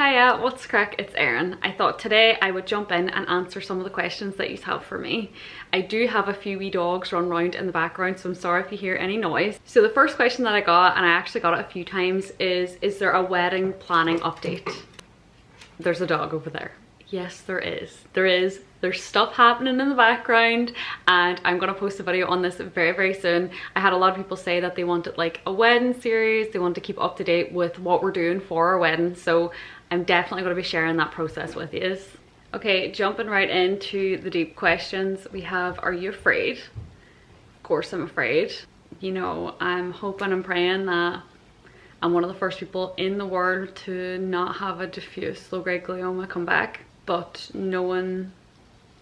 Hiya, what's crack? It's Erin. I thought today I would jump in and answer some of the questions that you have for me. I do have a few wee dogs run around in the background, so I'm sorry if you hear any noise. So the first question that I got, and I actually got it a few times, is there a wedding planning update? There's a dog over there. Yes, there is. There's stuff happening in the background, and I'm gonna post a video on this very, very soon. I had a lot of people say that they wanted like a wedding series, they want to keep up to date with what we're doing for our wedding, so I'm definitely gonna be sharing that process with you. Okay, jumping right into the deep questions. We have, are you afraid? Of course I'm afraid. You know, I'm hoping and praying that I'm one of the first people in the world to not have a diffuse low-grade glioma come back. But knowing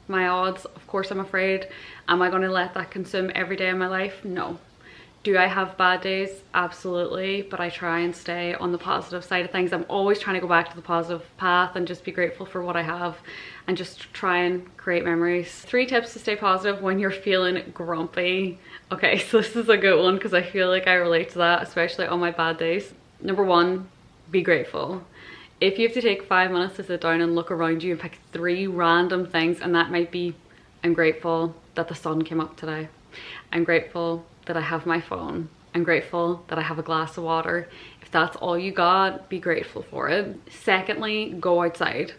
my odds, of course I'm afraid. Am I going to let that consume every day of my life? No. Do I have bad days? Absolutely, but I try and stay on the positive side of things. I'm always trying to go back to the positive path and just be grateful for what I have and just try and create memories. 3 tips to stay positive when you're feeling grumpy. Okay, so this is a good one because I feel like I relate to that, especially on my bad days. Number 1, be grateful. If you have to take 5 minutes to sit down and look around you and pick 3 random things, and that might be, I'm grateful that the sun came up today. I'm grateful that I have my phone. I'm grateful that I have a glass of water. If that's all you got, be grateful for it. Secondly, go outside.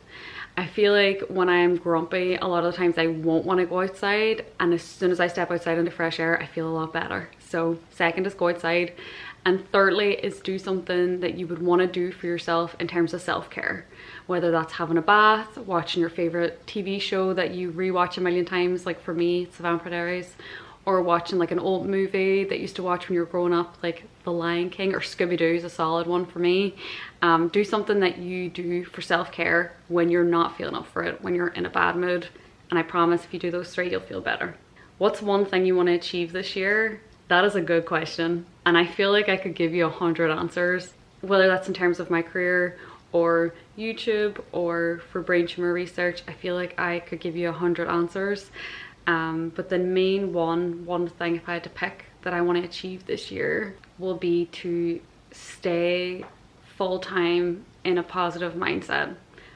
I feel like when I am grumpy, a lot of the times I won't want to go outside, and as soon as I step outside into fresh air, I feel a lot better. So second is go outside. And thirdly is do something that you would want to do for yourself in terms of self-care. Whether that's having a bath, watching your favorite TV show that you rewatch a million times, like for me, it's The Vampire Diaries, or watching like an old movie that you used to watch when you were growing up, like The Lion King or Scooby-Doo is a solid one for me. Do something that you do for self-care when you're not feeling up for it, when you're in a bad mood. And I promise if you do those 3, you'll feel better. What's one thing you want to achieve this year? That is a good question. And I feel like I could give you 100 answers, whether that's in terms of my career or YouTube or for brain tumor research. I feel like I could give you 100 answers. But the main one thing, if I had to pick, that I want to achieve this year will be to stay full-time in a positive mindset,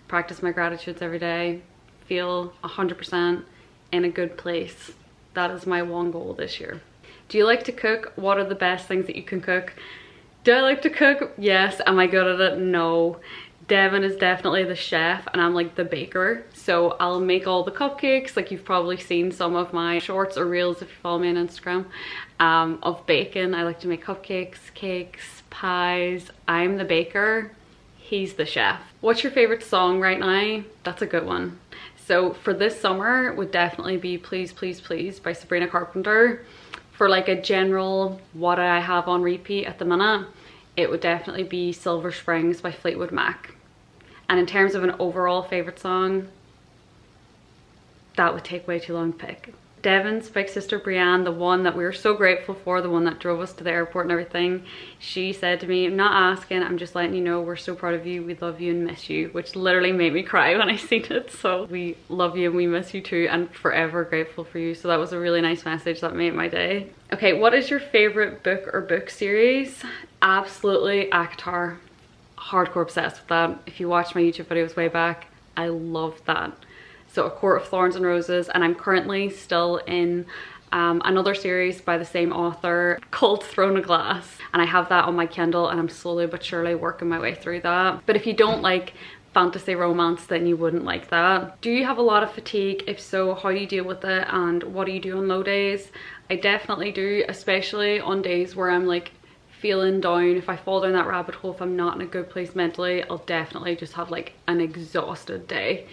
practice my gratitudes every day, feel 100% in a good place. That is my one goal this year. Do you like to cook? What are the best things that you can cook? Do I like to cook? Yes. Am I good at it? No. Devon is definitely the chef and I'm like the baker. So I'll make all the cupcakes, like you've probably seen some of my shorts or reels if you follow me on Instagram, of baking. I like to make cupcakes, cakes, pies. I'm the baker, he's the chef. What's your favorite song right now? That's a good one. So for this summer would definitely be Please Please Please by Sabrina Carpenter. For like a general what I have on repeat at the minute, it would definitely be Silver Springs by Fleetwood Mac. And in terms of an overall favorite song, that would take way too long to pick. Devon's big sister Brianne, the one that we were so grateful for, the one that drove us to the airport and everything, she said to me, I'm not asking, I'm just letting you know we're so proud of you, we love you and miss you, which literally made me cry when I seen it. So we love you and we miss you too and forever grateful for you. So that was a really nice message that made my day. Okay, what is your favorite book or book series? Absolutely ACOTAR. Hardcore obsessed with that. If you watch my YouTube videos way back, I love that. So A Court of Thorns and Roses, and I'm currently still in another series by the same author called Throne of Glass, and I have that on my Kindle and I'm slowly but surely working my way through that. But if you don't like fantasy romance, then you wouldn't like that. Do you have a lot of fatigue? If so, how do you deal with it and what do you do on low days? I definitely do, especially on days where I'm like feeling down. If I fall down that rabbit hole, if I'm not in a good place mentally, I'll definitely just have like an exhausted day.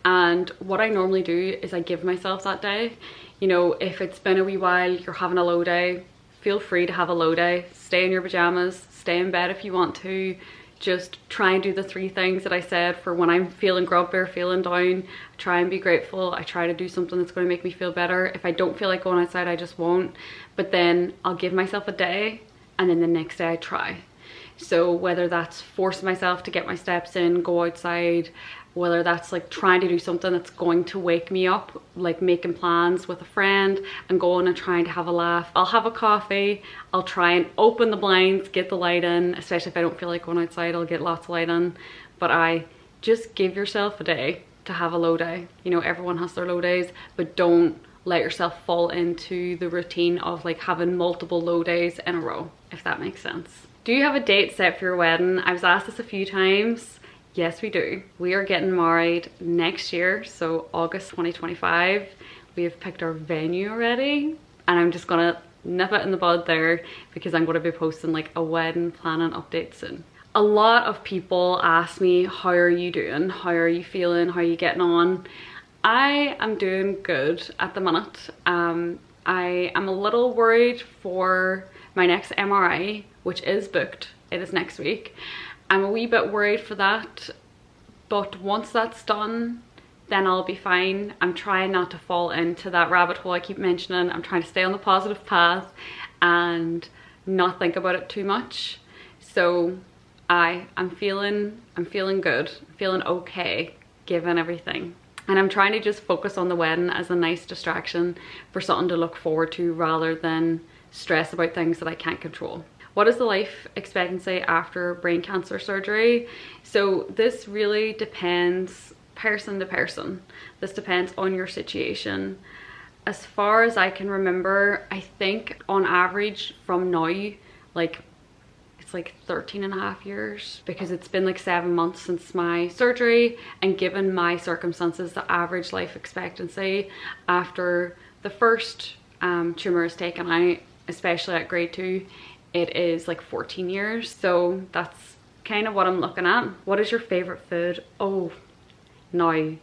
And what I normally do is I give myself that day. You know, if it's been a wee while, you're having a low day, feel free to have a low day. Stay in your pajamas, stay in bed if you want to. Just try and do the 3 things that I said for when I'm feeling grumpy or feeling down. Try and be grateful. I try to do something that's going to make me feel better. If I don't feel like going outside, I just won't. But then I'll give myself a day and then the next day I try. So whether that's force myself to get my steps in, go outside, whether that's like trying to do something that's going to wake me up, like making plans with a friend and going and trying to have a laugh. I'll have a coffee, I'll try and open the blinds, get the light in, especially if I don't feel like going outside, I'll get lots of light in. but I just give yourself a day to have a low day. You know, everyone has their low days, but don't let yourself fall into the routine of like having multiple low days in a row, if that makes sense. Do you have a date set for your wedding? I was asked this a few times. Yes, we do. We are getting married next year, so August 2025. We have picked our venue already, and I'm just gonna nip it in the bud there because I'm gonna be posting like a wedding planning update soon. A lot of people ask me, how are you doing? How are you feeling? How are you getting on? I am doing good at the minute. I am a little worried for my next MRI, which is booked. It is next week. I'm a wee bit worried for that, but once that's done, then I'll be fine. I'm trying not to fall into that rabbit hole I keep mentioning. I'm trying to stay on the positive path and not think about it too much. So I'm feeling good, feeling okay given everything. And I'm trying to just focus on the wedding as a nice distraction for something to look forward to rather than stress about things that I can't control. What is the life expectancy after brain cancer surgery? So this really depends person to person. This depends on your situation. As far as I can remember, I think on average from now, like it's like 13.5 years, because it's been like 7 months since my surgery, and given my circumstances, the average life expectancy after the first tumor is taken out, especially at grade 2, it is like 14 years. So that's kind of what I'm looking at. What is your favorite food? Oh, now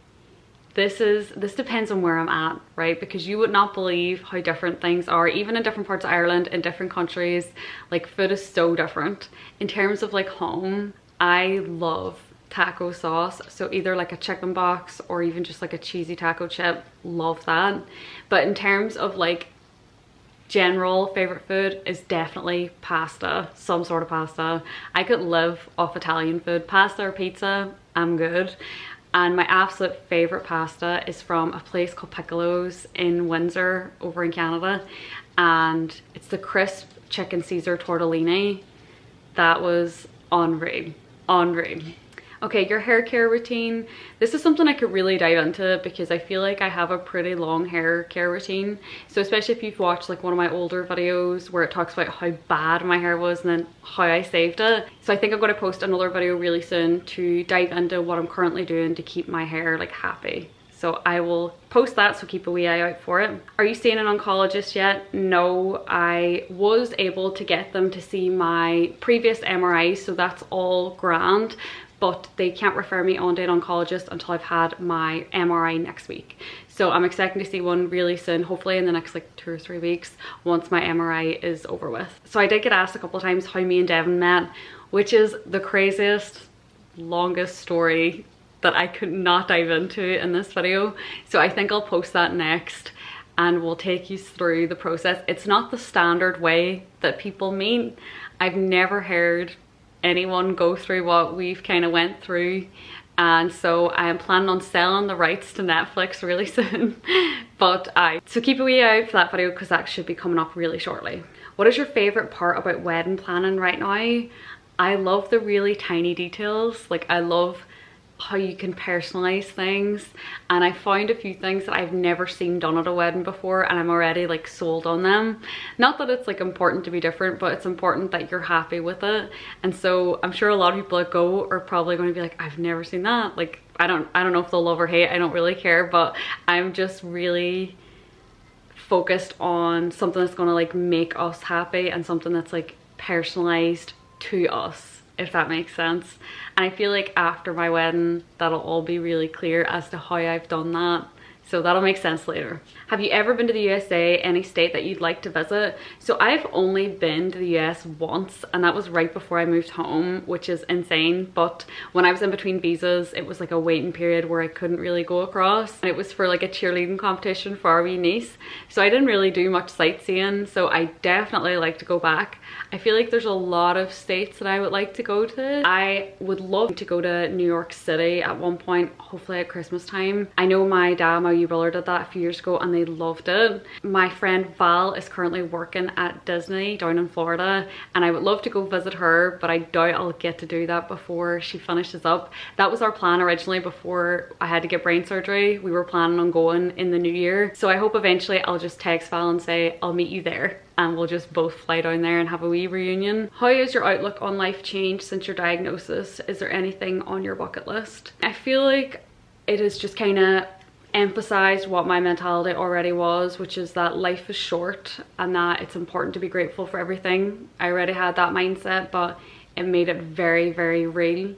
this depends on where I'm at, right? Because you would not believe how different things are, even in different parts of Ireland, in different countries. Like food is so different. In terms of like home, I love taco sauce, so either like a chicken box or even just like a cheesy taco chip, love that. But in terms of like general favorite food is definitely pasta, some sort of pasta. I could live off Italian food, pasta or pizza, I'm good. And my absolute favorite pasta is from a place called Piccolo's in Windsor over in Canada, and it's the crisp chicken Caesar tortellini. That was unreal, unreal. Okay, your hair care routine. This is something I could really dive into because I feel like I have a pretty long hair care routine. So especially if you've watched like one of my older videos where it talks about how bad my hair was and then how I saved it. So I think I'm going to post another video really soon to dive into what I'm currently doing to keep my hair like happy. So I will post that, so keep a wee eye out for it. Are you seeing an oncologist yet? No, I was able to get them to see my previous MRI, so that's all grand. But they can't refer me on to an oncologist until I've had my MRI next week. So I'm expecting to see one really soon, hopefully in the next like 2 or 3 weeks once my MRI is over with. So I did get asked a couple of times how me and Devon met, which is the craziest, longest story that I could not dive into in this video. So I think I'll post that next and we'll take you through the process. It's not the standard way that people meet. I've never heard anyone go through what we've kind of went through, and so I am planning on selling the rights to Netflix really soon. So keep a wee eye out for that video because that should be coming up really shortly. What is your favorite part about wedding planning right now? I love the really tiny details. Like I love how you can personalize things, and I found a few things that I've never seen done at a wedding before and I'm already like sold on them. Not that it's like important to be different, but it's important that you're happy with it. And so I'm sure a lot of people that go are probably going to be like, I've never seen that. Like I don't know if they'll love or hate, I don't really care, but I'm just really focused on something that's going to like make us happy and something that's like personalized to us, if that makes sense. And I feel like after my wedding that'll all be really clear as to how I've done that, so that'll make sense later. Have you ever been to the USA, any state that you'd like to visit? So I've only been to the US once, and that was right before I moved home, which is insane. But when I was in between visas, it was like a waiting period where I couldn't really go across, and it was for like a cheerleading competition for our wee niece. So I didn't really do much sightseeing, so I definitely like to go back. I feel like there's a lot of states that I would like to go to. I would love to go to New York City at one point, hopefully at Christmas time. I know my dad, my My wee brother did that a few years ago and they loved it. My friend Val is currently working at Disney down in Florida, and I would love to go visit her, but I doubt I'll get to do that before she finishes up. That was our plan originally before I had to get brain surgery. We were planning on going in the new year. So I hope eventually I'll just text Val and say, I'll meet you there, and we'll just both fly down there and have a wee reunion. How has your outlook on life changed since your diagnosis? Is there anything on your bucket list? I feel like it has just kind of emphasized what my mentality already was, which is that life is short and that it's important to be grateful for everything. I already had that mindset, but it made it very, very real.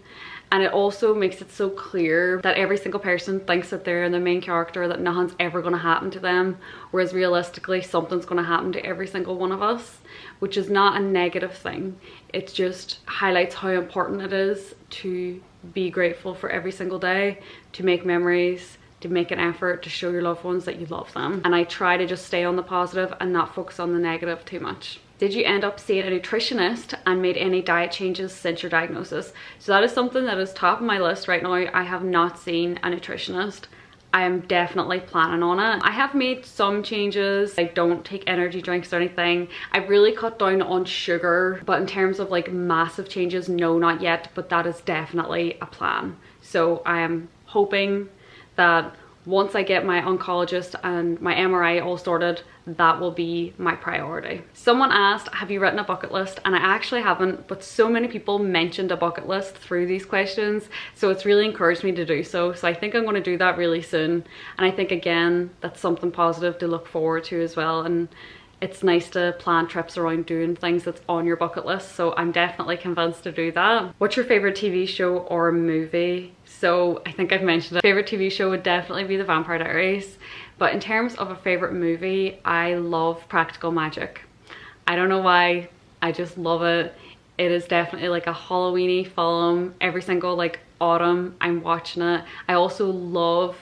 And it also makes it so clear that every single person thinks that they're the main character, that nothing's ever going to happen to them, whereas realistically something's going to happen to every single one of us, which is not a negative thing. It just highlights how important it is to be grateful for every single day, to make memories, to make an effort to show your loved ones that you love them. And I try to just stay on the positive and not focus on the negative too much. Did you end up seeing a nutritionist and made any diet changes since your diagnosis? So that is something that is top of my list right now. I have not seen a nutritionist. I am definitely planning on it. I have made some changes. I don't take energy drinks or anything. I've really cut down on sugar, but in terms of like massive changes, no, not yet, but that is definitely a plan. So I am hoping that once I get my oncologist and my MRI all sorted, that will be my priority. Someone asked, have you written a bucket list? And I actually haven't, but so many people mentioned a bucket list through these questions, so it's really encouraged me to do so. So I think I'm going to do that really soon. And I think, again, that's something positive to look forward to as well. And it's nice to plan trips around doing things that's on your bucket list, so I'm definitely convinced to do that. What's your favorite TV show or movie? So I think I've mentioned it. Favorite TV show would definitely be The Vampire Diaries, but in terms of a favorite movie, I love Practical Magic. I don't know why, I just love it. It is definitely like a Halloweeny film. Every single like autumn I'm watching it. I also love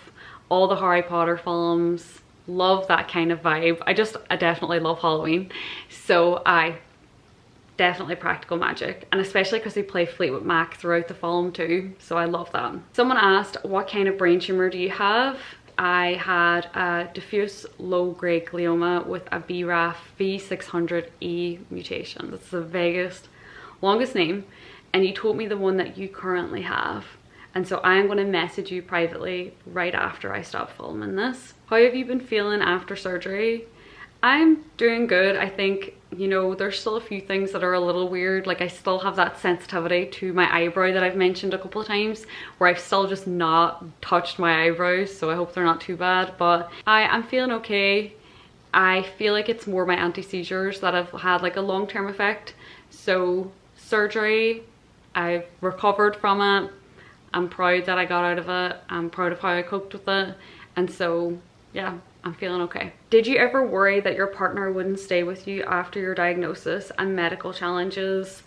all the Harry Potter films. Love that kind of vibe. I definitely love Halloween, so I definitely Practical Magic, and especially because they play Fleetwood Mac throughout the film too, so I love that. Someone asked, what kind of brain tumor do you have? I had a diffuse low-grade glioma with a BRAF V600E mutation. That's the vaguest, longest name, and you told me the one that you currently have. And so I'm going to message you privately right after I stop filming this. How have you been feeling after surgery? I'm doing good. I think, you know, there's still a few things that are a little weird. Like I still have that sensitivity to my eyebrow that I've mentioned a couple of times, where I've still just not touched my eyebrows. So I hope they're not too bad, but I'm feeling okay. I feel like it's more my anti-seizures that have had like a long-term effect. So surgery, I've recovered from it. I'm proud that I got out of it. I'm proud of how I coped with it. And so, yeah, I'm feeling okay. Did you ever worry that your partner wouldn't stay with you after your diagnosis and medical challenges?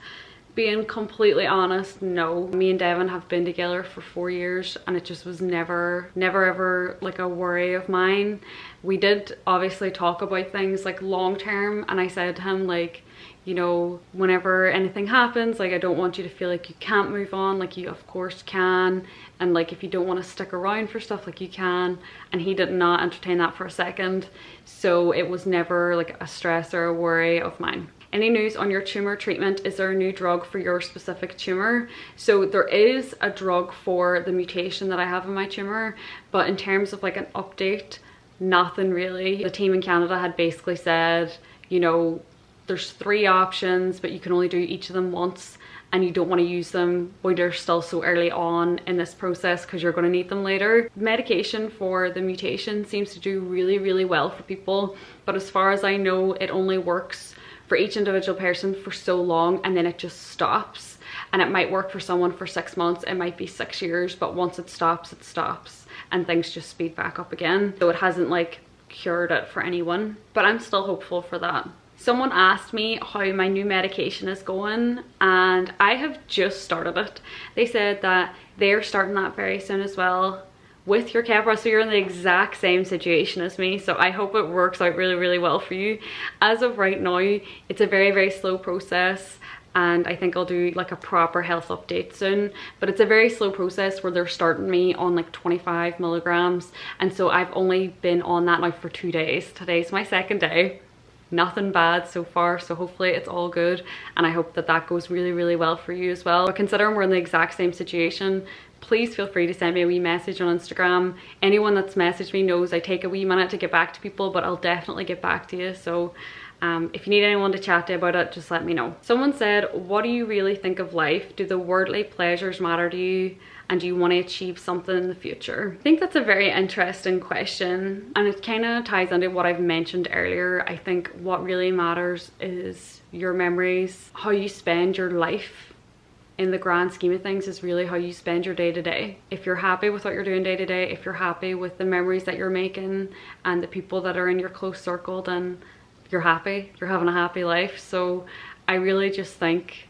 Being completely honest, no. Me and Devon have been together for 4 years, and it just was never ever like a worry of mine. We did obviously talk about things like long term, and I said to him, like, you know, whenever anything happens, like I don't want you to feel like you can't move on, like you of course can, and like if you don't want to stick around for stuff, like you can. And he did not entertain that for a second, so it was never like a stress or a worry of mine. Any news on your tumor treatment? Is there a new drug for your specific tumor? So there is a drug for the mutation that I have in my tumor, but in terms of like an update, nothing really. The team in Canada had basically said, you know, there's 3 options, but you can only do each of them once, and you don't want to use them when you're still so early on in this process because you're going to need them later. Medication for the mutation seems to do really well for people, but as far as I know, it only works for each individual person for so long, and then it just stops. And it might work for someone for 6 months, it might be 6 years, but once it stops, and things just speed back up again. So it hasn't like cured it for anyone, but I'm still hopeful for that. Someone asked me how my new medication is going, and I have just started it. They said that they're starting that very soon as well with your Keppra, so you're in the exact same situation as me, so I hope it works out really well for you. As of right now, it's a very slow process, and I think I'll do like a proper health update soon. But it's a very slow process where they're starting me on like 25 milligrams, and so I've only been on that now for 2 days. Today's my second day. Nothing bad so far, so hopefully it's all good, and I hope that that goes really, really well for you as well. But considering we're in the exact same situation, please feel free to send me a wee message on Instagram. Anyone that's messaged me knows I take a wee minute to get back to people, but I'll definitely get back to you. So if you need anyone to chat to about it, just let me know. Someone said, what do you really think of life? Do the worldly pleasures matter to you? And do you want to achieve something in the future? I think that's a very interesting question, and it kind of ties into what I've mentioned earlier. I think what really matters is your memories. How you spend your life in the grand scheme of things is really how you spend your day to day. If you're happy with what you're doing day to day, if you're happy with the memories that you're making and the people that are in your close circle, then you're happy, you're having a happy life. So I really just think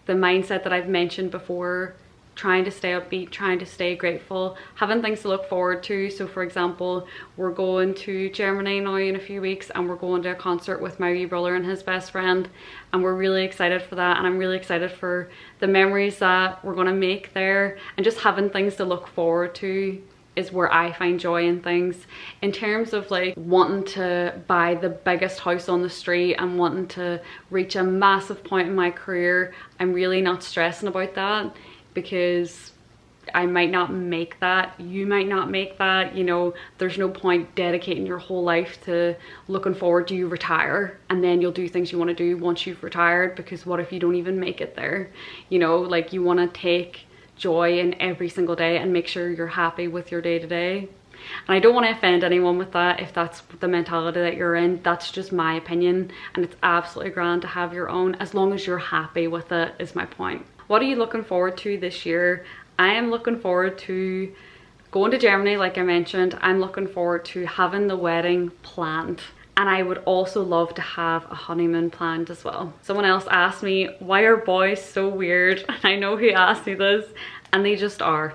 the mindset that I've mentioned before, trying to stay upbeat, trying to stay grateful, having things to look forward to. So for example, we're going to Germany now in a few weeks, and we're going to a concert with my wee brother and his best friend, and we're really excited for that, and I'm really excited for the memories that we're going to make there. And just having things to look forward to is where I find joy in things. In terms of like wanting to buy the biggest house on the street and wanting to reach a massive point in my career, I'm really not stressing about that, because I might not make that, you might not make that, you know. There's no point dedicating your whole life to looking forward to you retire and then you'll do things you want to do once you've retired, because what if you don't even make it there? You know, like you want to take joy in every single day and make sure you're happy with your day to day. And I don't want to offend anyone with that if that's the mentality that you're in. That's just my opinion, and it's absolutely grand to have your own, as long as you're happy with it, is my point. What are you looking forward to this year? I am looking forward to going to Germany, like I mentioned. I'm looking forward to having the wedding planned. And I would also love to have a honeymoon planned as well. Someone else asked me, why are boys so weird? And I know who asked me this, and they just are.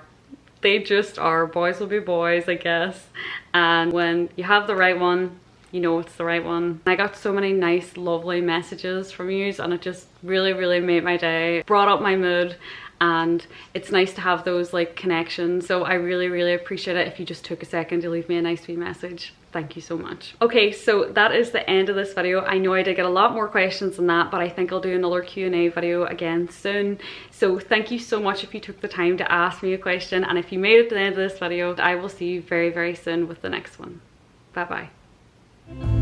They just are. Boys will be boys, I guess. And when you have the right one, you know it's the right one. I got so many nice, lovely messages from you, and it just really, really made my day, brought up my mood, and it's nice to have those like connections. So I really, really appreciate it if you just took a second to leave me a nice wee message. Thank you so much. Okay, so that is the end of this video. I know I did get a lot more questions than that, but I think I'll do another Q&A video again soon. So thank you so much if you took the time to ask me a question, and if you made it to the end of this video, I will see you very, very soon with the next one. Bye bye.